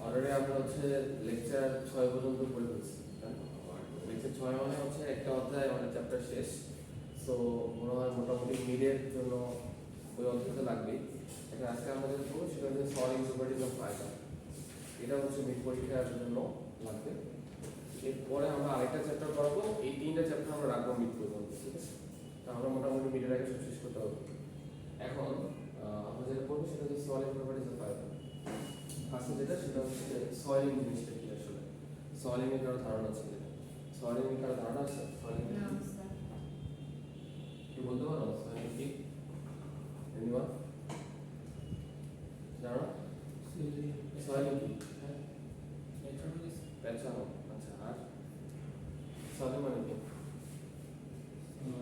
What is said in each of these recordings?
Already আমরা হচ্ছে lecture 6 পর্যন্ত পড়ে ফেলছি। লেকচার 6 মানে হচ্ছে একটা অধ্যায় আমাদের চ্যাপ্টার শেষ। সো মনে হয় মোটামুটি মিডের জন্য ওই অধ্যায়টা লাগবেই। এটা আজকে আমাদের পড়বো সেটা হচ্ছে সলিং প্রপার্টিজ অফ ফাইবার। এটা হচ্ছে মিড পরীক্ষার জন্য লাগবে। এরপরে আমরা আরেকটা চ্যাপ্টার পড়াবো, এই তিনটা চ্যাপ্টার আমরা রাখবো মিড পর্যন্ত, ঠিক আছে? তো আমরা মোটামুটি মিডের আগে সব শেষ করতে হবে। এখন আমরা যেটা পড়বো সেটা হচ্ছে সলিং প্রপার্টিজ অফ ফাইবার। ফার্স্টে যেটা সেটা হচ্ছে সয়েলিং জিনিসটা কি আসলে, সয়েলিং এর কারো ধারণা আছে? সয়েলিং এর কারো ধারণা আছে? সয়েলিং কি বলতে পারো? সয়েলিং কি এনিওয়ান জানো? সয়েলিং কি? হ্যাঁ, পেঁচানো। আচ্ছা, আর সয়েলিং মানে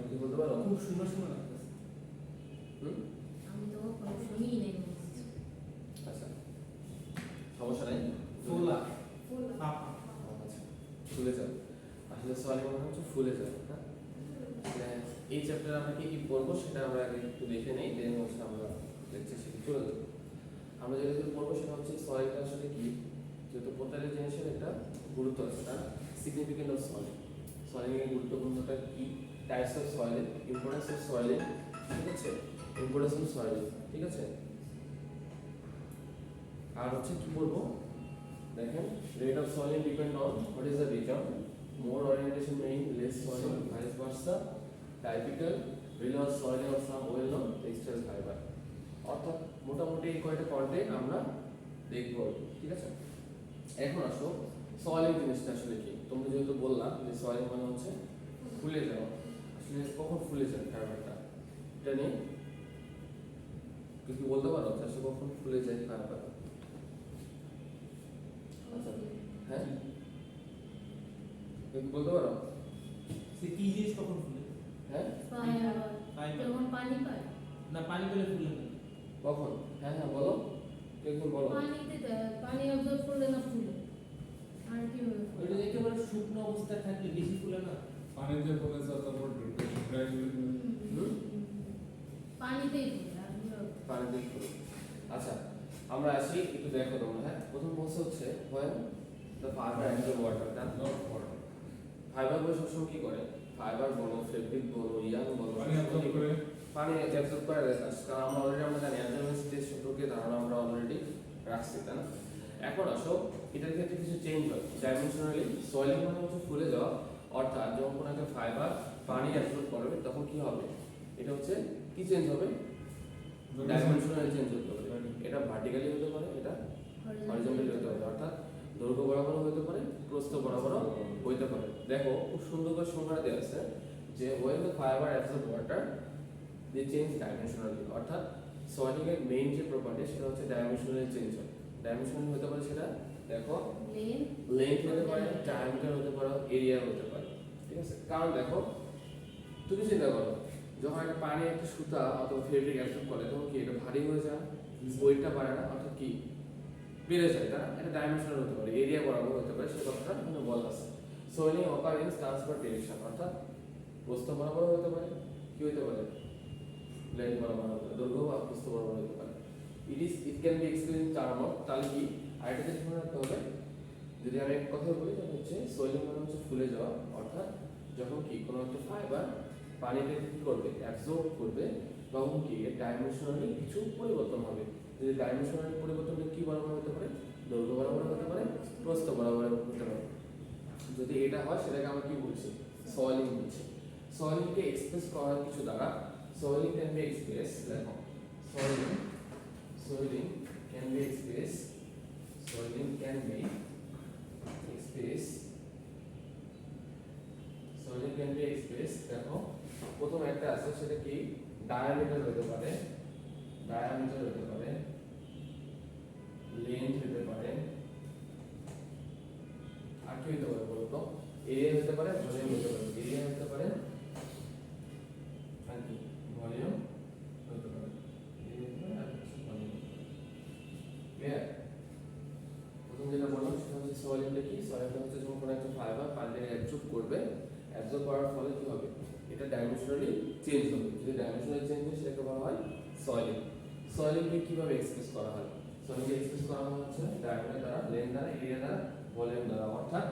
কি বলতে পারো? খুব সুন্দর সুন্দর লাগতেছে। আমি তো শুনিই নাই। আচ্ছা, সমস্যা নাই। ফোলা ফুল পাপা আচ্ছা, ফুলে যাবে। আসলে সয়েলিং মানে হচ্ছে ফুলে যাবে। হ্যাঁ, এই চ্যাপ্টারে আমরা কি কি পড়বো সেটা আমরা আগে একটু দেখে নেই, দেন হচ্ছে আমরা লেকচার শিখে চলে যাবো। আমরা যেটা পড়বো সেটা হচ্ছে সয়েলটা আসলে কি, যেহেতু প্রত্যেকটা জিনিসের একটা গুরুত্ব আছে, তার সিগনিফিকেন্ট অফ সয়েল, সয়েলিং এর গুরুত্বপূর্ণটা কি, types of soil, importance of soiling, ঠিক আছে, ইম্পর্টেন্স অফ সয়েলিং, ঠিক আছে। আর হচ্ছে কি বলবো, দেখেন, rate of soiling depend on what is the reason, more orientation mean less soiling, vice versa, typical, real soiling of some well known textile fiber. অর্থাৎ মোটামুটি এই কয়টা কন্টেন্ট আমরা দেখবো, ঠিক আছে। এখন আসো সয়েলিং জিনিসটা আসলে কি। তোমরা যেহেতু বললাম যে সয়েলিং মানে হচ্ছে ফুলে যাওয়া, আসলে কখন ফুলে যায় ফাইবারটা, এটা নিয়ে কিছু বলতে পারো? আসলে কখন ফুলে যায় ফাইবার? আচ্ছা, হ্যাঁ, তুমি বলতে পারো? সে কি জিনিস কখন ফুলে? হ্যাঁ, যখন পানি পায়, না পানি পেলে ফুলে না। কখন? হ্যাঁ হ্যাঁ, বলো, কেউ একজন বলো। পানিতে পানি অবজর্ভ করলে না ফুলে। আর কি ওইটা একেবারে শুকনো অবস্থায় থাকলে বেশি ফুলে না। পানিতে পড়ে যাওয়ার তারপর পানিতেই ফুলে আর পানি দিয়ে ফুলে। আচ্ছা, আমরা আসি একটু দেখো তোমরা। হ্যাঁ, প্রথম বলছে হচ্ছে when the fiber enters water, that not water. Fibre গুলো সবসময় কি করে, ফাইবার বলো, ফেব্রিক বলো, ইয়াং বলো, পানি অ্যাবজর্ব করে পানি অ্যাবজর্ব করে রাখে। কারণ আমরা অলরেডি আমরা জানি অ্যাবজর্বেন্স টেস্ট সম্পর্কে ধারণা আমরা অলরেডি রাখছি, তাই না? এখন আসো এটার ক্ষেত্রে কিছু চেঞ্জ হয় ডাইমেনশনালি। সয়েলিং মানে হচ্ছে ফুলে যাওয়া, অর্থাৎ যখন কোনো একটা ফাইবার পানি অ্যাবজর্ব করবে তখন কি হবে, এটা হচ্ছে কি চেঞ্জ হবে, ডাইমেনশনালি চেঞ্জ হতে পারে। এটা ভার্টিক্যালি হতে পারে, এটা হরিজন্টালি হতে পারে, অর্থাৎ দৈর্ঘ্য বরাবর হতে পারে, প্রস্থ বরাবর হইতে পারে। দেখো খুব সুন্দর করে সংজ্ঞা দেওয়া আছে যে when the fiber absorb water they change dimensionally, অর্থাৎ সয়েলিং এর মেইন যে প্রপার্টি সেটা হচ্ছে ডাইমেনশনালি চেঞ্জ হয়। ডাইমেনশনালি হতে পারে সেটা দেখো লেন্থ হতে পারে, ডায়ামিটার হতে পারে, এরিয়া হতে পারে, ঠিক আছে। কারণ দেখো তুমি চিন্তা করো, যখন একটা পানি একটা সুতা অথবা ফেব্রিক অ্যাবজর্ব করে তখন কি এটা ভারী হয়ে যায়, ওয়েটটা বাড়ে না, অর্থাৎ কি বেড়ে যায়, তারা এটা ডাইমেনশনাল হতে পারে, এরিয়া বরাবর হতে পারে, সে কথাটা এখানে বলা আছে। Swelling occur in transfer direction, অর্থাৎ প্রস্থ বরাবর হতে পারে, কি হতে পারে, লেন্থ বরাবর হতে পারে, দৈর্ঘ্য বা প্রস্থ বরাবর হতে পারে। It can be explain in term of, তাহলে কি আরেকটা জিনিস মনে রাখতে হবে, যদি আমি এক কথা বলি তাহলে হচ্ছে সোয়েলিং মানে হচ্ছে ফুলে যাওয়া, অর্থাৎ যখন কি কোনো একটা ফাইবার পানিতে কি করবে, অ্যাবজর্ব করবে, তখন কি এর ডাইমেনশনালি কিছু পরিবর্তন হবে। যদি ডাইমেনশনালি পরিবর্তনটা কি বরাবর হতে পারে, দৈর্ঘ্য বরাবর হতে পারে, প্রস্থ বরাবর হতে পারে। যদি এটা হয় সেটাকে আমরা কি বলছি, সয়েলিং বলছি। সয়েলিংকে এক্সপ্রেস করার কিছু দ্বারা, সয়েলিং ক্যান বি এক্সপ্রেস, দেখো soiling can be expressed, soiling can be expressed, soiling can be expressed, দেখো প্রথম একটা আছে সেটা কি ডায়ামিটার হতে পারে, ডায়ামিটার হতে পারে, লেন্থ হতে পারে, আর কি হতে পারে বলতো, এরিয়া হতে পারে, ভলিউম হতে পারে, এরিয়া হতে পারে, আর কি ভলিউম হতে পারে, এরিয়া হতে পারে, আর কিছু ভলিউম। ক্লিয়ার? প্রথম যেটা বললাম সেটা হচ্ছে সয়েলিংটা কি, সয়েলিংটা হচ্ছে যখন কোনো একটা ফাইবার পানিতে অ্যাবজর্ব করবে, অ্যাবজর্ব করার ফলে কি হবে, এটা ডাইমেনশনালি চেঞ্জ হবে। যদি ডাইমেনশনালি চেঞ্জ হয় সেটাকে বলা হয় সয়েলিং। সয়েলিংকে কিভাবে এক্সপ্রেস করা হয়, সয়েলিংকে এক্সপ্রেস করা হয় হচ্ছে ডায়ামিটার দ্বারা, লেন্থ n দ্বারা এরিয়া দ্বারা ভলিউম দ্বারা, অর্থাৎ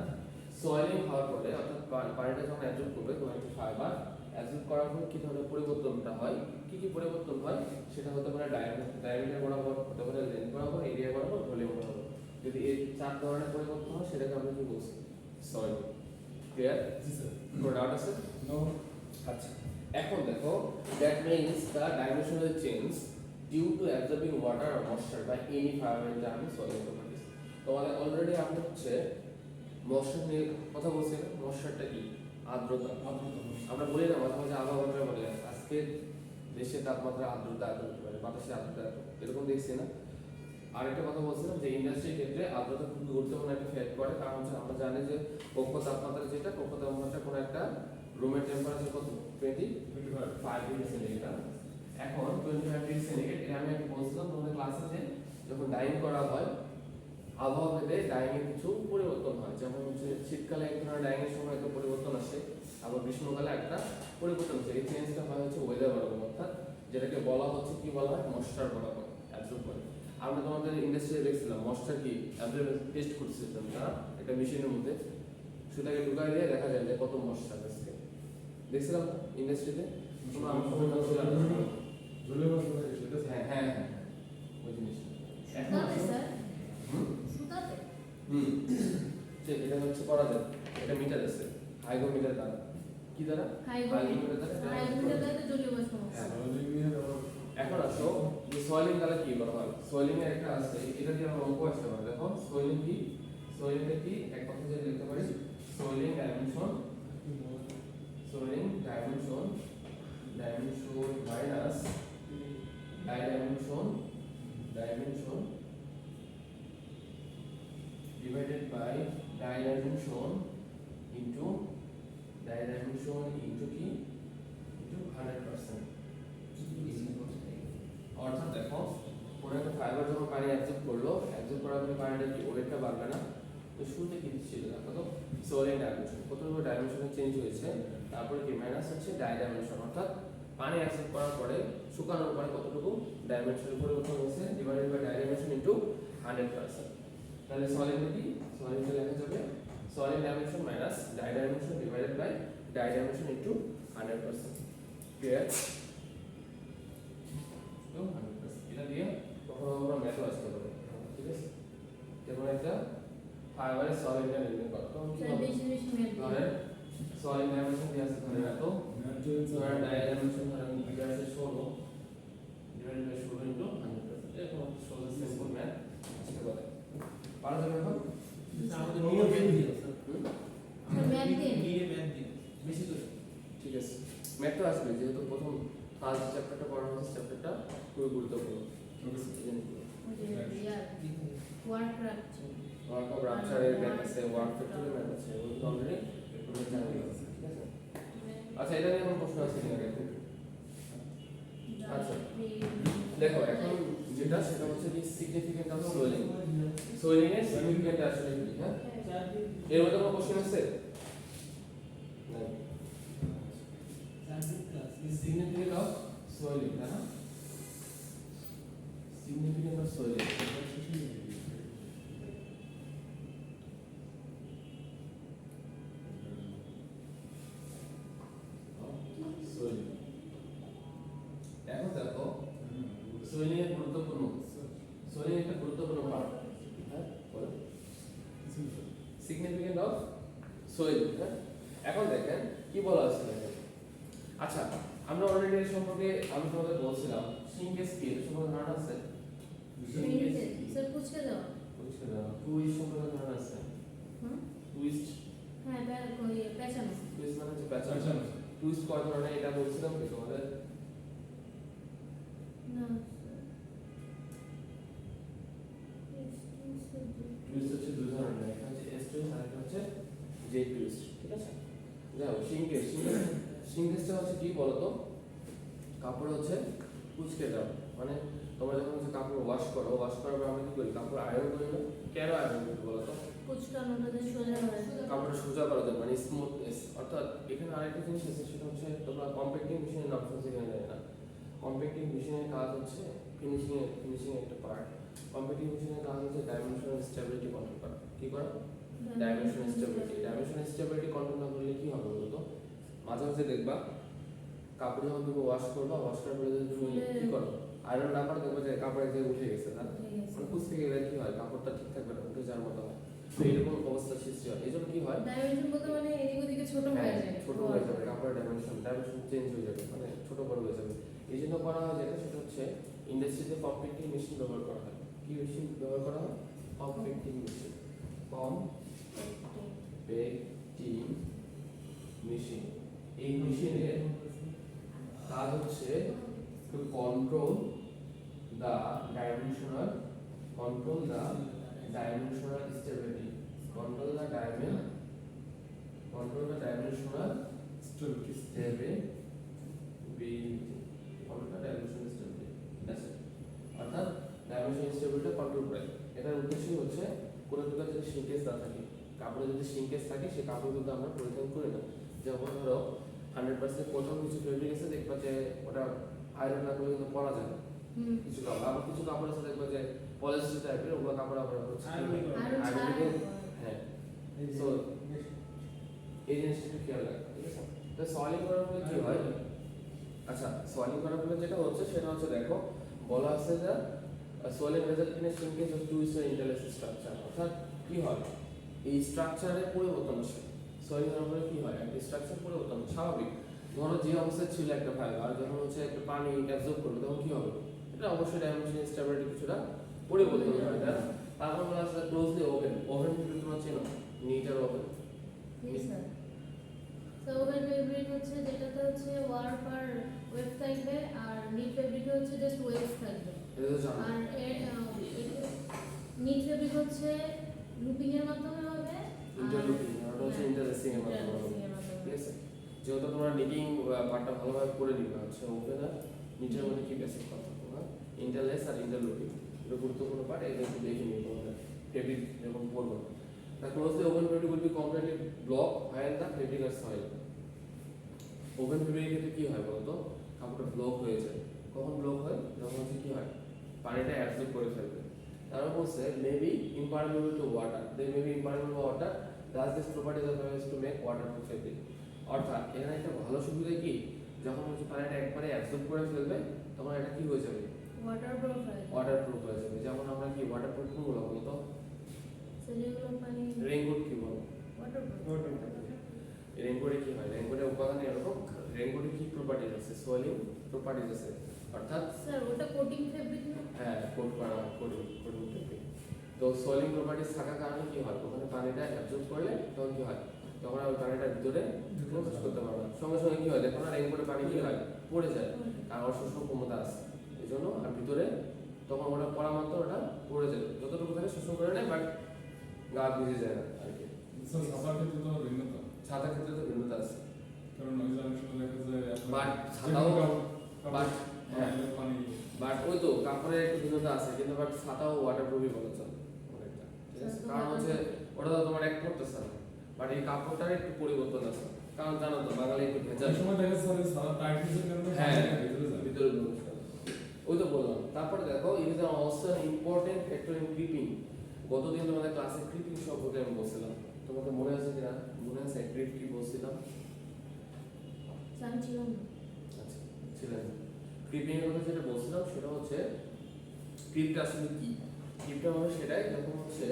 সয়েলিং হওয়ার পরে অর্থাৎ পানিটা যখন অ্যাবজর্ব করবে কোনো একটা ফাইবার অ্যাবজর্ব করার পর কি ধরনের পরিবর্তনটা হয়, কি পরিবর্তন হয় সেটা হতে পারে ডায়ামিটার বরাবর, হতে পারে লেন্থ বরাবর, এরিয়া বরাবর, ভলিউম বরাবর। যদি এই চার ধরনের পরিবর্তন হয় সেটাকে আমরা কি বলছি? সয়েলিং। ক্লিয়ার? জি স্যার। কোনো ডাউট আছে? নো আচ্ছা, এখন দেখো, that means the dimensional change due to absorbing water or moisture by any fibre in journey soil properties. তোমাদের অলরেডি আমরা হচ্ছে ময়েশ্চার নিয়ে কথা বলছি না? ময়েশ্চারটা কি? আর্দ্রতা। আমরা বলি না মাঝে মাঝে আবহাওয়া বলে আজকে দেশের তাপমাত্রা আর্দ্রতা এত হতে পারে, বাতাসে আর্দ্রতা এত, এরকম দেখছি না? আরেকটা কথা বলছিলাম যে ইন্ডাস্ট্রির ক্ষেত্রে আর্দ্রতা খুব গুরুত্বপূর্ণ একটা ফ্যাক্ট করে, কারণ হচ্ছে আমরা জানি যে কক্ষ তাপমাত্রা যেটা, কক্ষ তাপমাত্রা কোনো একটা রুমের টেম্পারেচার কত? 25 ডিগ্রি সেন্টিগ্রেড। এখন 25 ডিগ্রি সেন্টিগ্রেড, এটা আমি একটা বলছিলাম তোমাদের ক্লাসে যে যখন ডাইং করা হয় আবহাওয়া ভেদে ডাইং এর কিছু পরিবর্তন হয়, যেমন হচ্ছে শীতকালে এক ধরনের ডাইং এর সময় একটা পরিবর্তন আসে, আবার গ্রীষ্মকালে একটা পরিবর্তন আসে। এই চেঞ্জটা হয় হচ্ছে ওয়েদার বরাবর, অর্থাৎ যেটাকে বলা হচ্ছে কি বলা হয়? ময়েশ্চার বরাবর অ্যাবজর্ব করে। আমরা তোমাদের ইন্ডাস্ট্রিতে দেখছিলাম ময়েশ্চার কি অ্যাবজর্ব টেস্ট করছিলাম না একটা মেশিনের মধ্যে, সেটাকে ঢুকাই দিয়ে দেখা যায় যে কত ময়েশ্চার আছে, দেখছিলাম ইন্ডাস্ট্রিতে। তোমরা আমার সঙ্গে বলছিলাম ঝুলে বসে সেটা হ্যাঁ হ্যাঁ হ্যাঁ ওই জিনিস এখন সুতাতে স্যার, হুম সুতাতে হুম যে এটা হচ্ছে করা যায়, এটা মিটার আছে হাইগ্রোমিটার দ্বারা, কি দ্বারা? হাইগ্রোমিটার দ্বারা এটা হাইগ্রোমিটার দ্বারা জলীয় বাষ্প হ্যাঁ। সয়েলিং নিয়ে আবার এখন আসো যে সয়েলিং তাহলে কি করা হয়? সয়েলিং এর একটা আছে, এটা দিয়ে আমরা অঙ্ক আসতে পারে। দেখো সয়েলিং কি? সয়েলিংটা কি এক কথা দিয়ে লিখতে পারি soiling dimension, soiling dimension minus dimension divided by dimension into কি? into 100%। অর্থাৎ দেখো কোনো একটা ফাইবার যখন পানি অ্যাবজর্ব করলো, অ্যাবজর্ব করার পরে পানিটা কি ওয়েটটা বাড়বে না? তো শুরুতে কি ছিল দেখো তো সোলিং ডাইমেনশন, প্রথমে ডাইমেনশনে চেঞ্জ হয়েছে, তারপরে কি মাইনাস হচ্ছে ডাইমেনশন, অর্থাৎ পানি অ্যাবজর্ব করার পরে শুকানোর পরে কতটুকু ডাইমেনশনের পরিবর্তন হয়েছে, ডিভাইডেড বাই ডাইমেনশন ইনটু 100%। তাহলে সলিডটা কি? সলিডটা লেখা যাবে solid dimension minus dimension divided by dimension into 100%। Clear? তো 100%, এটা দিয়ে কখনো কখনো ম্যাথও আসতে পারে, ঠিক আছে? যেমন একটা ফাইবারের সলিডটা নির্ণয় করো, তখন কি স্যার হবে? বেশি বেশি মেল ধরেন সলিড ডাইমেনশন দিয়ে আছে ধরেন এত, ধরেন ডাইমেনশন ধরেন দিয়ে আছে 16 ডিভাইডেড বাই 16 ইনটু 100%। এরকম সহজ সিম্পল ম্যাথ আসতে পারে। পারা যাবে এখন? আমাদের নিয়ম ম্যাথ দিয়ে স্যার। ম্যাথ দিয়ে। নিয়ম ম্যাথ দিয়ে বেশি করে। ঠিক আছে, ম্যাথ তো আসবে, যেহেতু প্রথম ফার্স্ট চ্যাপ্টারটা পড়ানো হচ্ছে, চ্যাপ্টারটা খুবই গুরুত্বপূর্ণ। ওয়ার্ক রাখছে ওয়ার্ক অফ রাপচারের ম্যাথ আছে, ওয়ার্ক ফ্যাক্টরের ম্যাথ আছে, ওগুলো তো অলরেডি জানি আছে, ঠিক আছে? আচ্ছা, এটা নিয়ে কোনো প্রশ্ন আছে কিনা দেখো। আচ্ছা দেখো, এখন যেটা সেটা হচ্ছে কি সিগনিফিকেন্ট অফ সোয়েলিং। সোয়েলিং এর সিগনিফিকেন্ট আসলে কি? হ্যাঁ, এর মধ্যে কোনো কোশ্চেন আছে? নাই। সিগনিফিকেন্ট অফ সোয়েলিং, তাই না? Significant of swelling swelling. এখন দেখো সোয়েলিং এর গুরুত্বপূর্ণ, সোয়েলিং একটা গুরুত্বপূর্ণ পার্ট। হ্যাঁ, বলো সিগনিফিকেন্ট অফ সোয়েলিং। হ্যাঁ, এখন দেখেন কি বলা আছে দেখেন। আচ্ছা, আমরা অলরেডি এর সম্পর্কে আমি তোমাদের বলছিলাম সিঙ্গেল স্কেল সম্পর্কে ধারণা আছে? স্যার পুছকে দাও টুইস্ট সম্পর্কে ধারণা আছে? হুম টুইস্ট, হ্যাঁ কই পেছানো টুইস্ট মানে হচ্ছে প্যাটার্ন। টুইস্ট কয় ধরনের এটা বলছিলাম কি তোমাদের? না টুইস্ট হচ্ছে দুই ধরনের, একটা হচ্ছে এস টুইস্ট আর একটা হচ্ছে জে টুইস্ট, ঠিক আছে? দেখো সিঙ্গেসটা হচ্ছে কি বলতো, কাপড় হচ্ছে কুচকে দাও, মানে তোমরা যখন হচ্ছে কাপড় ওয়াশ করো, ওয়াশ করার পর আমরা কি করি? কাপড় আয়রন করি না? কেন আয়রন করি বলতো? কুচকানোটা যে সোজা হয় কাপড়টা সোজা করার জন্য, মানে স্মুথনেস। অর্থাৎ এখানে আরেকটা জিনিস আছে, সেটা হচ্ছে তোমরা কম্প্যাক্টিং মেশিনের নাম শুনতে জানি না। কম্প্যাক্টিং মেশিনের কাজ হচ্ছে ফিনিশিং একটা পার্ট। কম্প্যাক্টিং মেশিনের কাজ হচ্ছে ডাইমেনশনাল স্টেবিলিটি কন্ট্রোল করা। কি করে ডাইমেনশন স্টেবিলিটি কন্ট্রোল না করলে কি হবে বলতো মাঝে মাঝে দেখবা কাপড় যখন তুমি ওয়াশ করবা ওয়াশ করার পরে যদি তুমি কি করো আয়রন না করে দেখবে যে কাপড়ে যে উঠে গেছে না মানে কুচকে গেলে কি হয় কাপড়টা ঠিক থাকবে না উঠে যাওয়ার মতো হয় তো এরকম অবস্থা সৃষ্টি হয় এই জন্য কি হয় ডাইমেনশন বলতে মানে এদিক ওদিকে ছোট হয়ে যায় ছোট হয়ে যাবে কাপড়ের ডাইমেনশন চেঞ্জ হয়ে যাবে মানে ছোট বড় হয়ে যাবে এই জন্য করা হয় যেটা সেটা হচ্ছে ইন্ডাস্ট্রিতে কম্পিটিং মেশিন ব্যবহার করা হয় কি মেশিন ব্যবহার করা হয় কম্পিটিং মেশিন কম্পিটিং মেশিন এই মেশিনের কাজ হচ্ছে to control the dimensional stability control the dimensional stability অর্থাৎ ডাইমেনশনাল স্টেবিলিটি কন্ট্রোল করে এটার উদ্দেশ্যই হচ্ছে কোনো প্রকার যদি সিঙ্কেজ না থাকে কাপড়ে যদি সিঙ্কেজ থাকে সেই কাপড় কিন্তু আমরা পরিধান করি না যেমন ধরো 100% প্রথম কিছু ফেব্রিক আছে দেখবা যে ওটা আয়রন না করলে কিন্তু পরা যায় না কিছু কাপড় আবার কিছু কাপড় আছে দেখবা যে পলিস্টার টাইপের ওগুলো কাপড় আবার হচ্ছে হ্যাঁ সো এই জিনিসটা খেয়াল রাখা ঠিক আছে তো সলিং করার ফলে কি হয় আচ্ছা সলিং করার ফলে যেটা হচ্ছে সেটা হচ্ছে দেখো বলা আছে যে soiling result in sinkage of two ester interlace structure অর্থাৎ কি হয় এই স্ট্রাকচারের পরিবর্তন আসে সলিং করার ফলে কি হয় একটা স্ট্রাকচার পরিবর্তন স্বাভাবিক ধরো যে অবস্থায় ছিল একটা ফাইবার আর যখন হচ্ছে একটা পানি অ্যাবজর্ব করবে তখন কি হবে এটা অবশ্যই ডাইমেনশন স্টেবিলিটি কিছুটা পরিবর্তন হয় তাই না তারপর বলা আছে ক্লোজলি ওভেন কিন্তু তোমরা চেনো নিটার ওভেন স্যার তো ওভেন ফেব্রিক হচ্ছে যেটাতে হচ্ছে ওয়ার পার ওয়েব থাকবে আর নিট ফেব্রিক হচ্ছে জাস্ট ওয়েব থাকবে এটা তো জানো আর নিট ফেব্রিক হচ্ছে লুপিং এর মাধ্যমে হবে ইন্টারলুকিং আর হচ্ছে ইন্টারলেসিং এর মাধ্যমে হবে ঠিক আছে যেহেতু তোমরা নিটিং পার্টটা ভালোভাবে করে নিবে হচ্ছে ওভেন আর নিটের মধ্যে কি বেসিক কথা তোমরা ইন্টারলেস আর ইন্টারলুকিং এটা গুরুত্বপূর্ণ পার্ট এটা একটু দেখে নিবে তোমরা ফেব্রিক যখন পড়বে The closely open fabric will be completely block while the fabric is soil. Open ফেব্রিকের ক্ষেত্রে কি হয় বলতো কাপড়টা ব্লক হয়ে যায় কখন ব্লক হয় যখন হচ্ছে কি হয় পানিটা অ্যাবজর্ব করে ফেলবে তারপর বলছে maybe impermeable to water they maybe impermeable to water thus this properties are use to make waterproof fabric অর্থাৎ এখানে একটা ভালো সুবিধা কি যখন হচ্ছে পানিটা একবারে অ্যাবজর্ব করে ফেলবে তখন এটা কি হয়ে যাবে ওয়াটারপ্রুফ হয়ে যাবে যেমন আমরা কি ওয়াটারপ্রুফ কোনগুলো বলতো রেইনকোট কি বলো রেইনকোটে কি হয় রেইনকোটের উপাদান এরকম রেইনকোটে কি প্রপার্টিজ আছে সোয়েলিং প্রপার্টিজ আছে অর্থাৎ স্যার ওটা কোটিং ফেব্রিক না হ্যাঁ কোট করা কোটিং ফেব্রিক তো সোয়েলিং প্রপার্টিজ থাকার কারণে কি হয় ওখানে পানিটা অ্যাবজর্ব করলে তখন কি হয় তখন ওই পানিটা ভিতরে প্রবেশ করতে পারবে না সঙ্গে সঙ্গে কি হয় দেখো না রেইনকোটে পানি কি হয় পড়ে যায় কারণ ওর শোষণ ক্ষমতা আছে এই জন্য আর ভিতরে তখন ওটা পড়া মাত্র ওটা পড়ে যায় যতটুকু থাকে শোষণ করে নেয় বাট গা ভিজে যায় না আর কি ছাতার ক্ষেত্রে তো ভিন্নতা ছাতার ক্ষেত্রে তো ভিন্নতা আছে কারণ ওই যে অনেক সময় দেখা যায় বাট ছাতাও বাট হ্যাঁ পানি বাট ওই তো কাপড়ের একটু ভিন্নতা আছে কিন্তু বাট ছাতাও ওয়াটারপ্রুফই বলা চলে অনেকটা ঠিক আছে কারণ হচ্ছে ওটা তো তোমার এক করতেছে না বাট এই কাপড়টার একটু পরিবর্তন আছে কারণ জানো তো বাঙালি একটু ভেজা অনেক সময় দেখা যায় ছাতা টাইটনেসের কারণে হ্যাঁ ভিতরে যায় ভিতরে ঢুকে ওই তো বললাম তারপরে দেখো it is also important factor in creeping গতদিন তোমাদের ক্লাসে ক্রিপিং সম্পর্কে আমি বলছিলাম তোমাদের মনে আছে কিনা মনে আছে ক্রিপ কি বলছিলাম আমি ছিলাম আচ্ছা ছিলেন ক্রিপিং এর কথা যেটা বলছিলাম সেটা হচ্ছে ক্রিপটা আসলে কি ক্রিপটা মানে সেটাই যখন হচ্ছে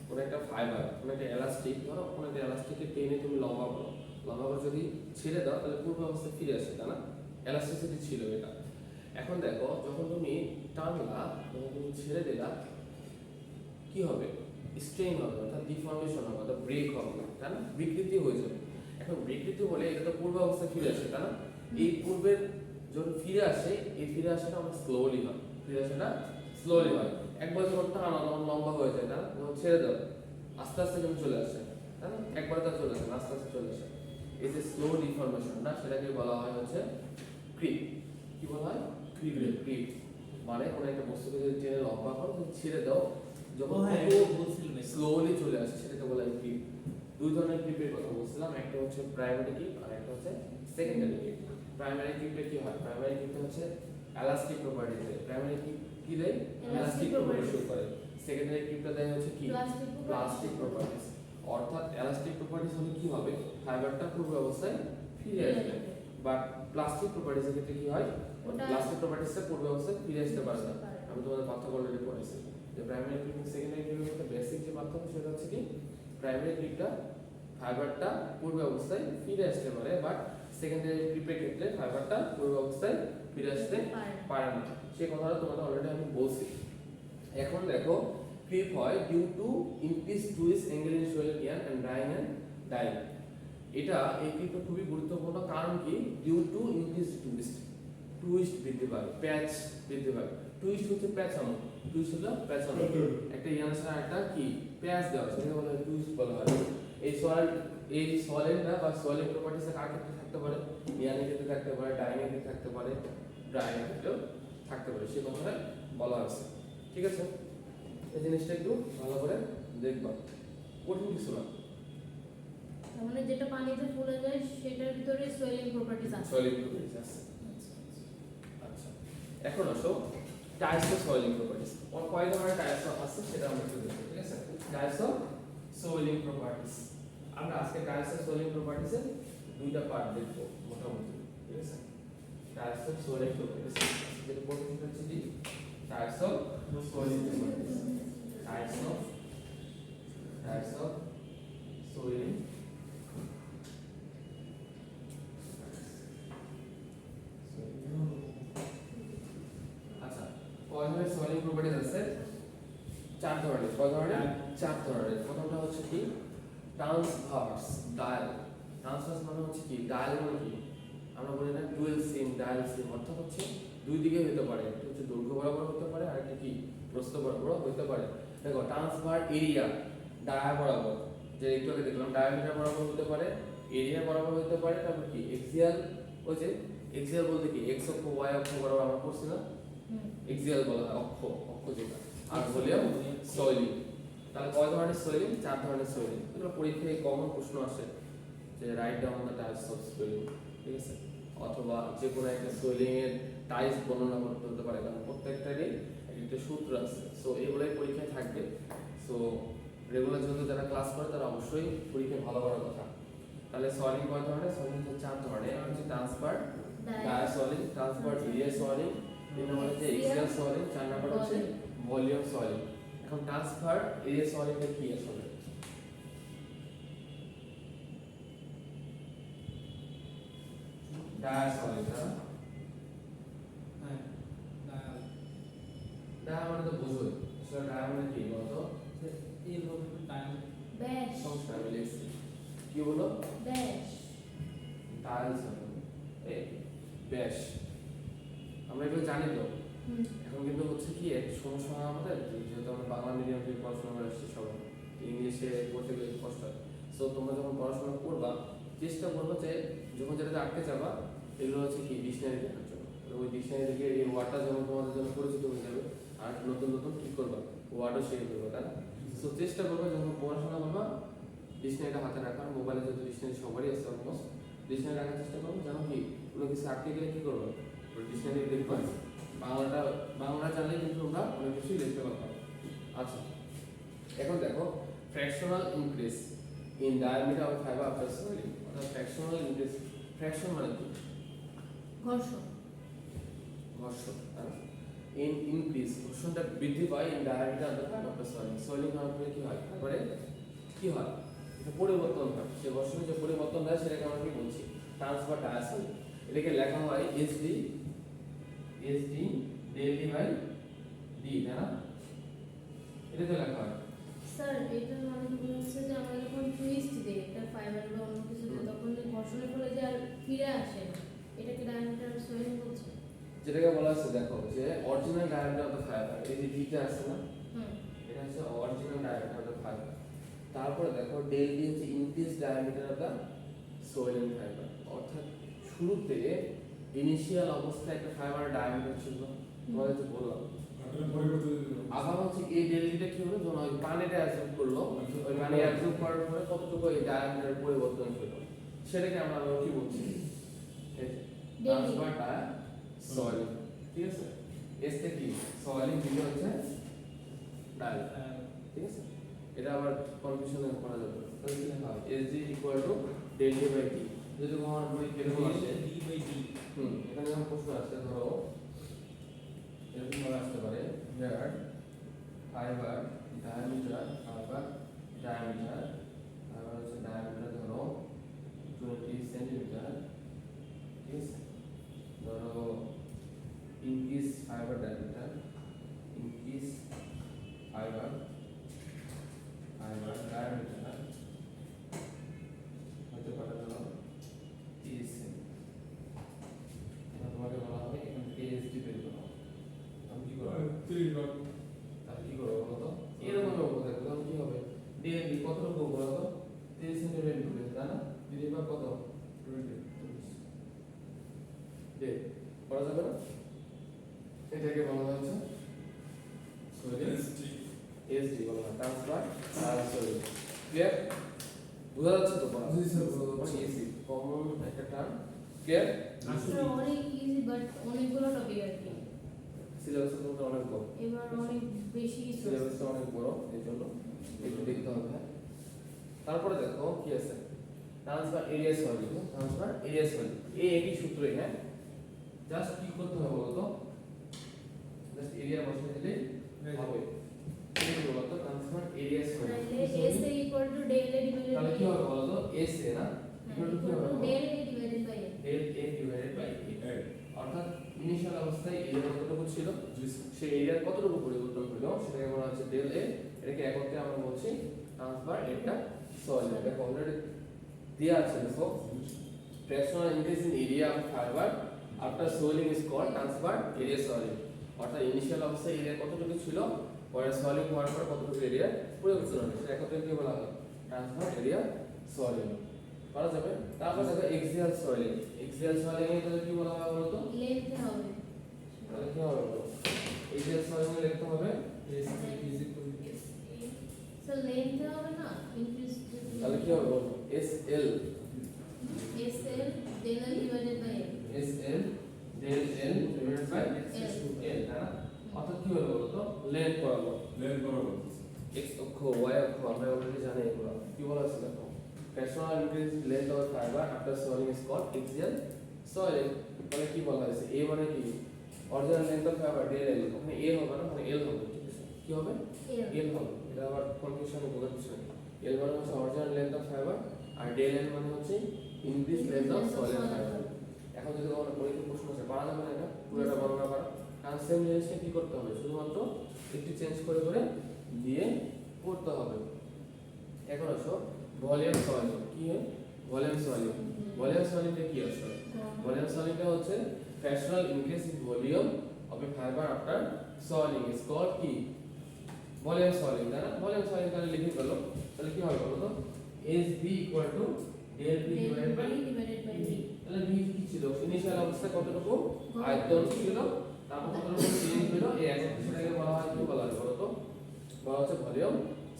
কোনো একটা ফাইবার কোনো একটা এলাস্টিক ধরো কোনো একটা এলাস্টিকে টেনে তুমি লম্বা করো লম্বা করে যদি ছেড়ে দাও তাহলে পূর্ব অবস্থায় ফিরে আসে তাই না এলাস্টিসিটি ছিল এটা এখন দেখো যখন তুমি টানলা যখন তুমি ছেড়ে দিলা কি হবে স্ট্রেন হবে অর্থাৎ ডিফর্মেশন হবে অর্থাৎ ব্রেক হবে তাই না বিকৃতি হয়ে যাবে এখন বিকৃতি হলে এটা তো পূর্ব অবস্থায় ফিরে আসে তাই না এই পূর্বের যখন ফিরে আসে এই ফিরে আসাটা আমরা স্লোলি হয় ফিরে আসাটা স্লোলি হয় একবার যখন টানো তখন লম্বা হয়ে যায় তাই না যখন ছেড়ে দাও আস্তে আস্তে যখন চলে আসে তাই না একবারে তা চলে আসে না, আস্তে আস্তে চলে আসে এই যে স্লো ডিফর্মেশনটা সেটাকে বলা হয় হচ্ছে ক্রিপ কি বলা হয় ক্রিপ মানে কোনো একটা বস্তুকে যদি টেনে লম্বা করো তুমি ছেড়ে দাও যখন স্লোলি চলে আসে সেটাকে বলা হয় ক্রিপ দুই ধরনের ক্রিপের কথা বলছিলাম একটা হচ্ছে প্রাইমারি ক্রিপ আর একটা হচ্ছে সেকেন্ডারি ক্রিপ প্রাইমারি ক্রিপে কি হয় প্রাইমারি ক্রিপে হচ্ছে এলাস্টিক প্রপার্টি দেয় প্রাইমারি ক্রিপ কি দেয় এলাস্টিক প্রপার্টি শো করে সেকেন্ডারি ক্রিপটা দেয় হচ্ছে কি প্লাস্টিক প্রপার্টিজ। অর্থাৎ এলাস্টিক প্রপার্টিজ হলে কি হবে, ফাইবারটা পূর্ব অবস্থায় ফিরে আসবে, বাট প্লাস্টিক প্রপার্টিজের ক্ষেত্রে কি হয়, প্লাস্টিক প্রপার্টিজটা পূর্ব অবস্থায় ফিরে আসতে পারে না। আমি তোমাদের পার্থক্য অলরেডি পড়েছি যে প্রাইমারি ক্লিপ সেকেন্ডারি ক্লিপের মধ্যে বেসিক যে পার্থক্য সেটা হচ্ছে কি প্রাইমারি ক্লিপটা ফাইবারটা পূর্ব অবস্থায় ফিরে আসতে পারে, বাট সেকেন্ডারি ক্লিপের ক্ষেত্রে ফাইবারটা পূর্ব অবস্থায় ফিরে আসতে পারে না। সেই কথাটা তোমাদের অলরেডি আমি বলছি। এখন দেখো ক্লিপ হয় due to increase twist angle in swell gear and dyeing dyeing. এটা এই ক্লিপটা খুবই গুরুত্বপূর্ণ, কারণ কি ডিউ টু ইনক্রিজ টুইস্ট বৃদ্ধি পায়, প্যাচ বৃদ্ধি পায়। টুইস্ট হচ্ছে প্যাচানো, টুইস্ট হলো প্যাচানো, একটা ইয়ানসার একটা কি প্যাচ দেওয়া, সেটাকে বলা হয় টুইস্ট বলা হয়। এই সলিডটা বা সলিড প্রপার্টিসে কার ক্ষেত্রে থাকতে পারে, ইয়ানের ক্ষেত্রে থাকতে পারে, ডাইনের ক্ষেত্রে থাকতে পারে, ড্রাইনের ক্ষেত্রেও থাকতে পারে, সে কথাটা বলা হয়েছে। ঠিক আছে, এই জিনিসটা একটু ভালো করে দেখবা, কঠিন কিছু না। মানে যেটা পানিতে ফুলে যায় সেটার ভিতরে সোয়েলিং প্রপার্টিজ আছে। সলিড প্রপার্টিস আছে। আচ্ছা, এখন আসো টাইপস অফ সোয়েলিং প্রপার্টিস। কয় ধরনের টাইপস অফ আছে সেটা আমরা একটু দেখব। ঠিক আছে, টাইপস অফ সোয়েলিং প্রপার্টিস। আমরা আজকে টাইপস অফ সোয়েলিং প্রপার্টিসের দুইটা পার্ট দেখব মোটামুটি। ঠিক আছে, টাইপস অফ সোয়েলিং প্রপার্টিস যেটা প্রথম হচ্ছে কি types of swelling properties, types of swelling. আচ্ছা, কয় ধরনের সোয়েলিং প্রপার্টিস আছে? চার ধরনের। কয় ধরনের? চার ধরনের। প্রথমটা হচ্ছে কি ট্রান্সভার্স ডায়াল। ট্রান্সভার্স মানে হচ্ছে কি, ডায়াল মানে কি আমরা বলি না ডুয়াল সিম, ডায়াল সিম, অর্থাৎ হচ্ছে দুই দিকে হতে পারে, একটা হচ্ছে দৈর্ঘ্য বরাবর হতে পারে আর একটা কি প্রস্থ বরাবর হতে পারে। দেখো ট্রান্সভার এরিয়া ডায়া বরাবর, যে একটু আগে দেখলাম ডায়ামিটার বরাবর হতে পারে, এরিয়া বরাবর হতে পারে, তারপর কি এক্সিয়াল, ওই যে এক্সিয়াল বলতে কি এক্স অক্ষ ওয়াই অক্ষ বরাবর আমরা পড়ছি না, এক্সিয়াল বলা হয় অক্ষ, অক্ষ যেটা। আর ভলিউম সোয়েলিং। তাহলে কয় ধরনের সোয়েলিং? চার ধরনের সোয়েলিং। এগুলো পরীক্ষায় কমন প্রশ্ন আসে যে write down the types of swelling. ঠিক আছে, অথবা যে কোনো একটা সোয়েলিং এর টাইপস বর্ণনা করতে হতে পারে, কারণ প্রত্যেকটারই একটা সূত্র আছে। সো এগুলাই পরীক্ষায় থাকবে। সো রেগুলার জন্য যারা ক্লাস করে তারা অবশ্যই পরীক্ষায় ভালো করার কথা। তাহলে সোয়েলিং কয় ধরনের? সোয়েলিং হচ্ছে চার ধরনের। হচ্ছে transfer dia swelling, transfer area swelling, তিন নম্বর হচ্ছে এক্সিয়াল সোয়েলিং, চার নম্বর হচ্ছে ভলিউম সোয়েলিং। এখন ট্রান্সফার এরিয়া সোয়েলিং এর কি আসলে? ডায়া সোয়েলিং, হ্যাঁ ডায়াল ডায়া মানে তো বুঝোই, আসলে ডায়া মানে কি বলতো? এই হলো ডায়াল ব্যাস, সমস্যা আমি লিখছি, কি বলো? ব্যাস, ডায়াল সোয়েলিং, এই ব্যাস। আমরা এগুলো জানি তো। এখন কিন্তু হচ্ছে কি এক সমস্যা হয় আমাদের, যেহেতু আমরা বাংলা মিডিয়াম থেকে পড়াশোনা করে আসছি, সবাই ইংলিশে পড়তে গেলে কষ্ট হয়। সো তোমরা যখন পড়াশোনা করবা চেষ্টা করবো যে যখন যেটাতে আটকে যাবা এগুলো হচ্ছে কি ডিকশনারি দেখার জন্য। ওই ডিকশনারি থেকে এই ওয়ার্ডটা যেমন তোমাদের জন্য পরিচিত হয়ে যাবে, আর নতুন নতুন কি করবা ওয়ার্ডও শেয়ার করবো, তাই না? সো চেষ্টা করবো যখন পড়াশোনা করবা ডিকশনারিটা হাতে রাখার। মোবাইলে যেহেতু ডিকশনারি সবারই আছে অলমোস্ট, ডিকশনারি রাখার চেষ্টা করবো, যেন কি কোনো কিছু আটকে গেলে কি করবো ডিকশনারি দেখবা। বাংলা জানলে কিন্তু আমরা অনেক কিছুই দেখতে পাবো। আচ্ছা, এখন দেখো fractional increase in diameter of fibre after swelling. অর্থাৎ ফ্র্যাকশনাল ইনক্রিজ, ফ্র্যাকশন মানে কি? ঘর্ষণ, ঘর্ষণ। ইন ইনক্রিজ ঘর্ষণটা বৃদ্ধি পায় in diameter of the fibre after swelling. Swelling হওয়ার পরে কি হয়? তারপরে কি হয়? এটা পরিবর্তন হয়। সে ঘর্ষণে যে পরিবর্তন হয় সেটাকে আমরা কি বলছি? Transfer dia swelling. এটাকে লেখা হয় SD del D by D, তাই না? এটা তো লেখা হয়। স্যার এটা মানে কি হচ্ছে যে আমরা যখন টুইস্ট দিই একটা ফাইবার বা অন্য কিছুতে, তখন যে ঘর্ষণের ফলে যে আর ফিরে আসে না, এটাকে ডায়ামিটার সোয়েলিং বলছে। যেটাকে বলা হচ্ছে দেখো যে original diameter of the fibre, এই যে ডিটা আছে না, হুম, এটা হচ্ছে original diameter of the fibre. তারপরে দেখো ডেল ডি হচ্ছে increase diameter of the swelling fibre. অর্থাৎ শুরুতে ইনিশিয়াল অবস্থায় একটা ফাইবার ডায়ামিটার ছিল, তোমাদের তো বললাম। আবার হচ্ছে এই ডেলটা কি হলো, যখন ওই পানিটা অ্যাবজর্ব করলো, ওই পানি অ্যাবজর্ব করার পরে কতটুকু এই ডায়ামিটার পরিবর্তন হলো সেটাকে আমরা কি বলছি? Transfer dia swelling. ঠিক আছে, এসতে কি সোয়েলিং, দিলে হচ্ছে ডায়াল, ঠিক আছে? এটা আবার কনফিউশনে করা যাবে না। তাহলে কি লেখা হয় SG equal to del D by T. যদি তোমার বই এরকম আসে, এখানে যখন প্রশ্ন আসছে ধরো এরকম ভাবে আসতে পারে where fiber diameter হচ্ছে diameter ধরো 20 সেন্টিমিটার, ঠিক আছে? ধরো increase fiber diameter হতে পারে ধরো 30 সেমি। এখন তোমাকে বলা হবে এখান থেকে SG বের করো। আমি কি করব? 30 ভাগ তাহলে কি করবো বলো তো? এরকম ভাবে দেখো তখন কি হবে? ডেল কতটুকু বলো তো? 30 সেন্টিমিটার ঢুকে তাই না? 30 ভাগ কত? 20 ডেল করা যাবে না? এটাকে বলা হচ্ছে SG বলা হয় ট্রান্সফার সরি। ক্লিয়ার? বোঝা যাচ্ছে তো? জি স্যার, বোঝা যাচ্ছে। অনেক ইজি কমন একটা টার্ম। ক্লিয়ার? আসলে অনেক ইজি বাট অনেকগুলো টপিক আর কি। সিলেবাসের মধ্যে অনেক বড়, এবার অনেক বেশি কিছু আছে। সিলেবাসটা অনেক বড়, এই জন্য একটু দেখতে হবে। হ্যাঁ, তারপরে দেখো কি আছে, transfer area solid. Transfer area solid এই একই সূত্রই। হ্যাঁ, জাস্ট কি করতে হবে বলতো? জাস্ট এরিয়া বসিয়ে দিলেই হবে। কি বলতো? ট্রান্সফার এরিয়া সলিড তাহলে SA equal to del A divided তাহলে কি হবে বলতো? SA না ইকুয়াল টু কি হবে? Del A divided by del A divided by A। অর্থাৎ ইনিশিয়াল অবস্থায় এরিয়া কতটুকু ছিল, জি স্যার। সেই এরিয়ার কতটুকু পরিবর্তন হলো সেটাকে বলা হচ্ছে ডেল এ। এটাকে একত্রে আমরা বলছি ট্রান্সফার এরিয়া সলিড। এটা অলরেডি দেয়া আছে, দেখো fractional increase in area of fiber after soiling is called transfer area solid। অর্থাৎ ইনিশিয়াল অবস্থায় এরিয়া কতটুকু ছিল, পরে সলিড হওয়ার পর কতটুকু এরিয়া পরিবর্তন হলো সেটা একত্রে কি বলা হয়? ট্রান্সফার এরিয়া সলিড করা যাবে। তারপর দেখো এক্সিয়াল সলিড। এক্সিয়াল সলিড এর তাহলে কি বলা হয় বলতো? লেন্থ হবে। তাহলে কি হবে বলো? এক্সিয়াল সলিড এ লিখতে হবে সো লেন্থ হবে না ইনক্রিজ। তাহলে কি হবে বলো? SL SL del L divided by L। SL del L divided by L, তাই না? অর্থাৎ কি হলো বলো তো? লেন্থ বরাবর লেন বরাবর x অক্ষ y অক্ষ আমরা অলরেডি জানি এগুলো। কি বলা আছে দেখো, fractional increase in length of fiber after soiling is called axial soiling। মানে কি বলা হয়েছে? a মানে কি? Original length of fibre del L, ওখানে a হবে না, ওখানে L হবে, ঠিক আছে? কি হবে? L হবে। এটা আবার কনফিউশন বোঝার কিছু নেই। L মানে হচ্ছে অরিজিনাল লেন্থ অফ ফাইবার আর ডেল L মানে হচ্ছে increase length of solid fibre. এখন যদি কোনো পরীক্ষার প্রশ্ন আছে পারা যাবে না, এটা পুরোটা বর্ণনা করা, কারণ সেম জিনিসটা কি করতে হবে, শুধুমাত্র একটু চেঞ্জ করে করে দিয়ে করতে হবে। এখন আসো ভলিউম সলিড। কি হয় ভলিউম সলিড? ভলিউম সলিডে কি আসলে? ভলিউম সলিডটা হচ্ছে fractional increase in volume of a fiber after soiling is called কি? ভলিউম সলিড, তাই না? ভলিউম সলিড তাহলে লিখে ফেলো। তাহলে কি হবে বলো তো? SB equal to del B divided by V। তাহলে V কি ছিল? ইনিশিয়াল অবস্থায় কতটুকু আয়তন ছিল, তারপর কতটুকু চেঞ্জ হলো, এই একত্রে সেটাকে বলা হয় কি বলা হয় বলো তো? বলা হচ্ছে ভলিউম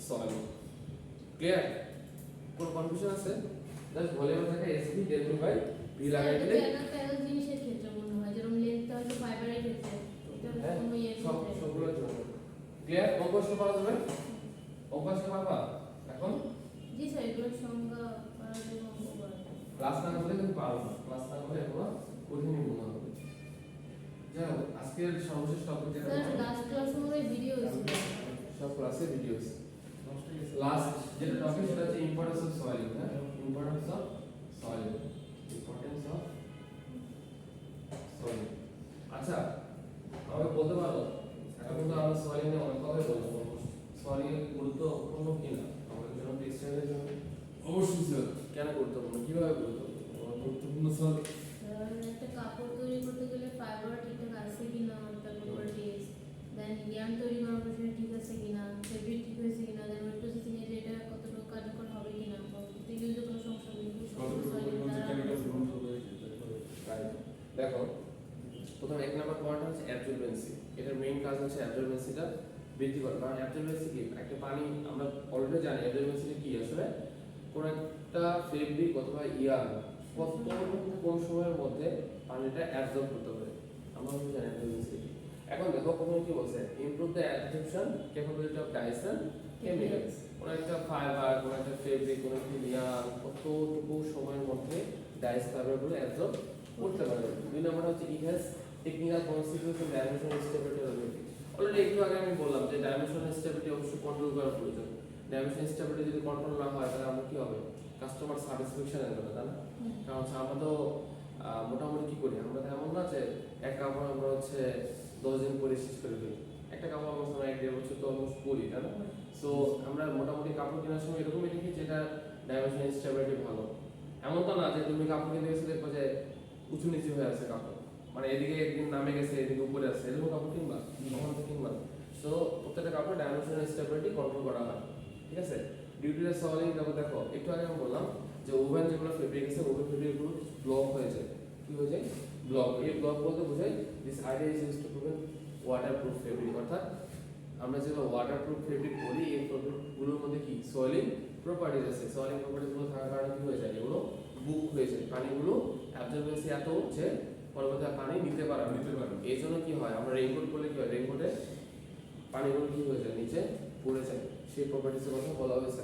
সলিড। ক্লিয়ার? কোনো কনফিউশন আছে? জাস্ট ভলিউম থাকে SB del B by V লাগাই দিলে একটা জিনিসের ক্ষেত্রে মনে হয় যেরকম লেন্থ হয়তো ফাইবারের ক্ষেত্রে এটা হ্যাঁ, কোনো ইয়ে সব সবগুলোর জন্য। ক্লিয়ার? অঙ্কটা পারা যাবে? অঙ্কটা পারবা এখন? জি স্যার এগুলো সংজ্ঞা করার জন্য অঙ্ক করা যায়। ক্লাস না করলে কিন্তু পারবো না। ক্লাস না করলে এগুলো কঠিনই মনে হবে। যাই হোক, আজকের সর্বশেষ টপিক যেটা স্যার লাস্ট ক্লাসে মনে হয় ভিডিও হয়েছিল। সব ক্লাসে ভিডিওস। লাস্ট যেটা টপিক সেটা হচ্ছে ইম্পর্টেন্স অফ সয়েলিং। হ্যাঁ, importance of soiling, importance of soiling. আচ্ছা, আমাকে বলতে পারো এখন তো আমরা সয়েলিং নিয়ে অনেক কথাই বলবো, সয়েলিং এর গুরুত্বপূর্ণ কিনা আমাদের জন্য, টেক্সটাইলের জন্য? অবশ্যই স্যার। কেন গুরুত্বপূর্ণ, কিভাবে গুরুত্বপূর্ণ? গুরুত্বপূর্ণ স্যার। একটা কাপড় তৈরি করতে গেলে ফাইবার ঠিকঠাক আছে কিনা তার প্রপার্টিজ, দেন ইয়ার্ন তৈরি করার পর সেটা ঠিক আছে কিনা, ফেব্রিক ঠিক হয়েছে কিনা, দেন ওই প্রসেসিং এ যেটা কতটুকু কার্যকর হবে কিনা, প্রত্যেক ইউজে কোনো সমস্যা নেই। কতটুকু পরিমাণে কেমিক্যাল গ্রহণ করবে? Right. দেখো, প্রথম এক নাম্বার পয়েন্ট হচ্ছে অ্যাবজর্বেন্সি। এটার মেইন কাজ হচ্ছে অ্যাবজর্বেন্সিটা বৃদ্ধি করা। কারণ অ্যাবজর্বেন্সি কি? একটা পানি আমরা অলরেডি জানি অ্যাবজর্বেন্সি কি আসলে কোন একটা ফেব্রিক অথবা ইয়ার্ন কতটুকু কম সময়ের মধ্যে পানিটা অ্যাবজর্ব করতে পারে, আমরা জানি অ্যাবজর্বেন্সি কি। এখন দেখো প্রথমে কি বলছে improve the absorption capability of dyes and chemicals. কোনো একটা ফাইবার, কোনো একটা ফেব্রিক, কোনো একটা লিয়ান কতটুকু সময়ের মধ্যে ডাইস ফাইবারগুলো অ্যাবজর্ব করতে পারবে। দুই নম্বর হচ্ছে it has technical consequence dimension stability ability. Already একটু আগে আমি বললাম যে ডাইমেনশন স্টেবিলিটি অবশ্যই কন্ট্রোল করা প্রয়োজন। ডাইমেনশন স্টেবিলিটি যদি কন্ট্রোল না হয় তাহলে আমরা কি হবে, কাস্টমার স্যাটিসফ্যাকশন আসবে না, তাই না? কারণ আমরা তো মোটামুটি কি করি, আমরা তো এমন না যে এক কাপড় আমরা হচ্ছে 10 দিন পরে শেষ করে দিই। একটা কাপড় আমরা সময় 1-1.5 বছর তো অলমোস্ট পরি, তাই না? সো আমরা মোটামুটি কাপড় কেনার সময় এরকমই দেখি যেটা ডাইমেনশন স্টেবিলিটি ভালো। এমন তো না যে তুমি কাপড় কিনে এসে দেখো যে উঁচু নিচু হয়ে আছে কাপড়, মানে এদিকে একদিন নামে গেছে এদিকে উপরে আছে, এরকম কাপড় কিনবা তখন তো কিনবা। সো প্রত্যেকটা কাপড় ডাইমেনশন স্টেবিলিটি কন্ট্রোল করা হয়, ঠিক আছে? ডিউটিটা সলিং দেখো একটু আগে আমি বললাম যে ওভেন যেগুলো ফেব্রিক আছে ওভেন ফেব্রিকগুলো ব্লক হয়ে যায়। কি হয়ে যায়? ব্লক। এই ব্লক বলতে বোঝায় this idea is used to prevent waterproof fabric. অর্থাৎ আমরা যেগুলো ওয়াটারপ্রুফ ফেব্রিক করি এই ফেব্রিকগুলোর মধ্যে কি সয়েলিং প্রপার্টিজ আছে। সয়েলিং প্রপার্টিজগুলো থাকার কারণে কি হয়ে যায়, এগুলো বুক হয়ে যায়, পানিগুলো অ্যাবজর্বেন্সি এত যে পরবর্তীতে পানি নিতে পারে না। এই জন্য কি হয়, আমরা রেইনকোট করলে কি হয়, রেইনকোটে পানিগুলো কি হয়ে যায়, নিচে পড়ে যায়। সেই প্রপার্টিজের কথা বলা হয়েছে।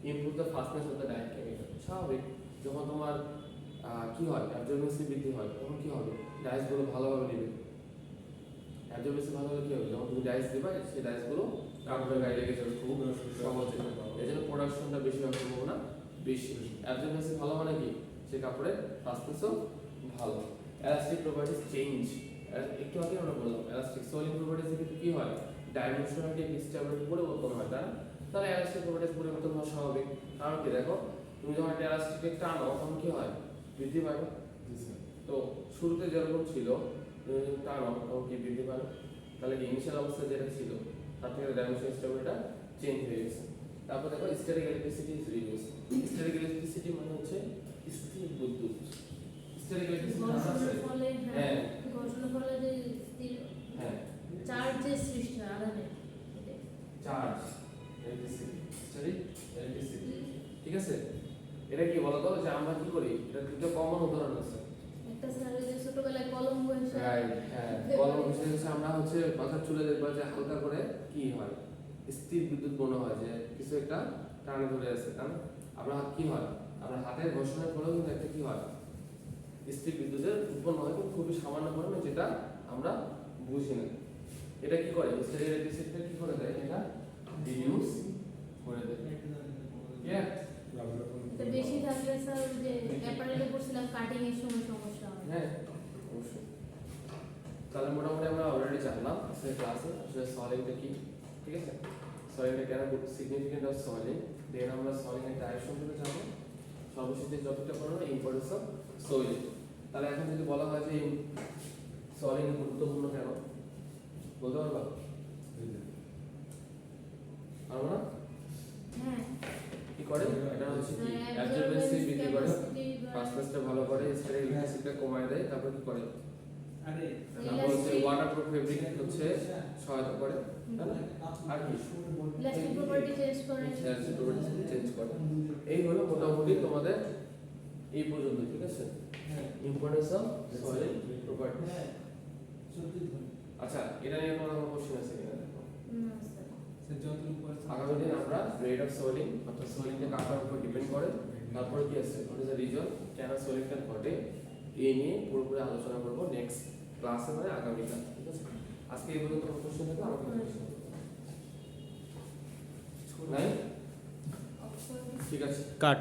Improve the fastness of the ডাইট কেমিক্যাল। স্বাভাবিক যখন তোমার কি হয় অ্যাবজর্বেন্সি বৃদ্ধি হয় তখন কি হবে, ডাইসগুলো ভালোভাবে নেবে। অ্যাবজর্বেন্সি ভালো হলে কি হবে, যখন তুমি ডাইস দেবে সেই ডাইসগুলো কাপড়ের গায়ে লেগে যাবে খুব সহজে। এই জন্য প্রোডাকশনটা বেশি হওয়ার সম্ভাবনা বেশি। অ্যাবজর্বেন্সি ভালো মানে কি, সেই কাপড়ের ফাস্টনেসও ভালো। Elastic properties change. একটু আগে আমরা বললাম এলাস্টিক সোলিং প্রপার্টিজ থেকে কি হয়, ডাইমেনশনালিটি স্টেবিলিটি পরিবর্তন হয়, তাই না? তাহলে এলাস্টিক প্রপার্টিজ পরিবর্তন হওয়া স্বাভাবিক। কারণ কি দেখো, তুমি যখন একটা এলাস্টিকে টানো তখন কি হয়, বৃদ্ধি পাবে। তো শুরুতে যেরকম ছিল তুমি যখন টানো তখন কি বৃদ্ধি পাবে, তাহলে কি ইনিশিয়াল অবস্থা যেটা ছিল তার থেকে ডাইমেনশন স্টেবিলিটিটা চেঞ্জ হয়ে গেছে। তারপর দেখো static electricity is reduce. Static electricity মানে হচ্ছে স্থির বিদ্যুৎ। স্ট্যাটিক ইলেকট্রিসিটি ঘর্ষণের ফলে হ্যাঁ ঘর্ষণের ফলে যে স্থির হ্যাঁ চার্জের সৃষ্টি হয় আধানের, চার্জ ইলেকট্রিসিটি, স্ট্যাটিক ইলেকট্রিসিটি, ঠিক আছে? এটা কি বলতো যে আমরা কি করি, এটা দুটো কমন উদাহরণ আছে। একটা স্যার যে ছোটবেলায় কলম বসে রাইট, হ্যাঁ কলম বিশেষ আমরা হচ্ছে মাথার চুলে দেখবা যে হালকা করে কি হয়, স্থির বিদ্যুৎ মনে হয় যে কিছু একটা টানে ধরে আছে, তাই না? আমরা হাত কি হয়, আমরা হাতের ঘর্ষণের ফলেও কিন্তু একটা কি হয়, স্থির বিদ্যুতের উৎপন্ন হয়, কিন্তু খুবই সামান্য পরিমাণে, যেটা আমরা বুঝি না। এটা কি করে, স্ট্যাটিক ইলেকট্রিসিটিটা কি করে দেয়, এটা রিডিউস করে দেয়। ক্লিয়ার? এটা বেশি থাকলে স্যার যে অ্যাপারেলে পড়ছিলাম কাটিং এর সময় সমস্যা হয়। হ্যাঁ অবশ্যই। তাহলে মোটামুটি আমরা অলরেডি জানলাম আজকে ক্লাসে আসলে সলিংটা কি, ঠিক আছে? সলিংটা কেন সিগনিফিকেন্ট অফ সলিং, দেন আমরা সলিং এর টাইপ সম্পর্কে জানবো, সর্বশেষে যতটা পড়ানো ইম্পর্টেন্স অফ সলিং। তাহলে এখন যদি বলা হয় যে সলিং গুরুত্বপূর্ণ কেন, বলতে পারবা? পারবো না? হ্যাঁ কি করে, এটা হচ্ছে কি অ্যাবজর্বেন্সি বৃদ্ধি করে, ফাস্টনেসটা ভালো করে, স্ট্যাটিক ইলেকট্রিসিটিটা কমায় দেয়, তারপর কি করে, আরে তারপর হচ্ছে ওয়াটারপ্রুফ ফেব্রিক হচ্ছে সহায়তা করে, তাই না? আর কি ইলাস্টিক প্রপার্টি চেঞ্জ করে, এনার্জি প্রপার্টি চেঞ্জ করে। এই হলো মোটামুটি তোমাদের এই পর্যন্ত, ঠিক আছে? Importance of solid property. আচ্ছা, এটা নিয়ে কোনো কোশ্চেন আছে কিনা দেখো। না স্যার সে যতটুকু আগামী দিন আমরা রেট অফ সোলিং অর্থাৎ সোলিংটা কাটার উপর ডিপেন্ড করে, তারপরে কি আছে, হোয়াট ইজ দ্য রিজন, কেন সোলিংটা ঘটে, এই নিয়ে পুরোপুরি আলোচনা করবো নেক্সট ক্লাসে, মানে আগামীকাল, ঠিক আছে? আজকে এই পর্যন্ত কোশ্চেন থাকলে আমাকে কোশ্চেন নাই, অক্সফোর্ড ঠিক আছে? কাট।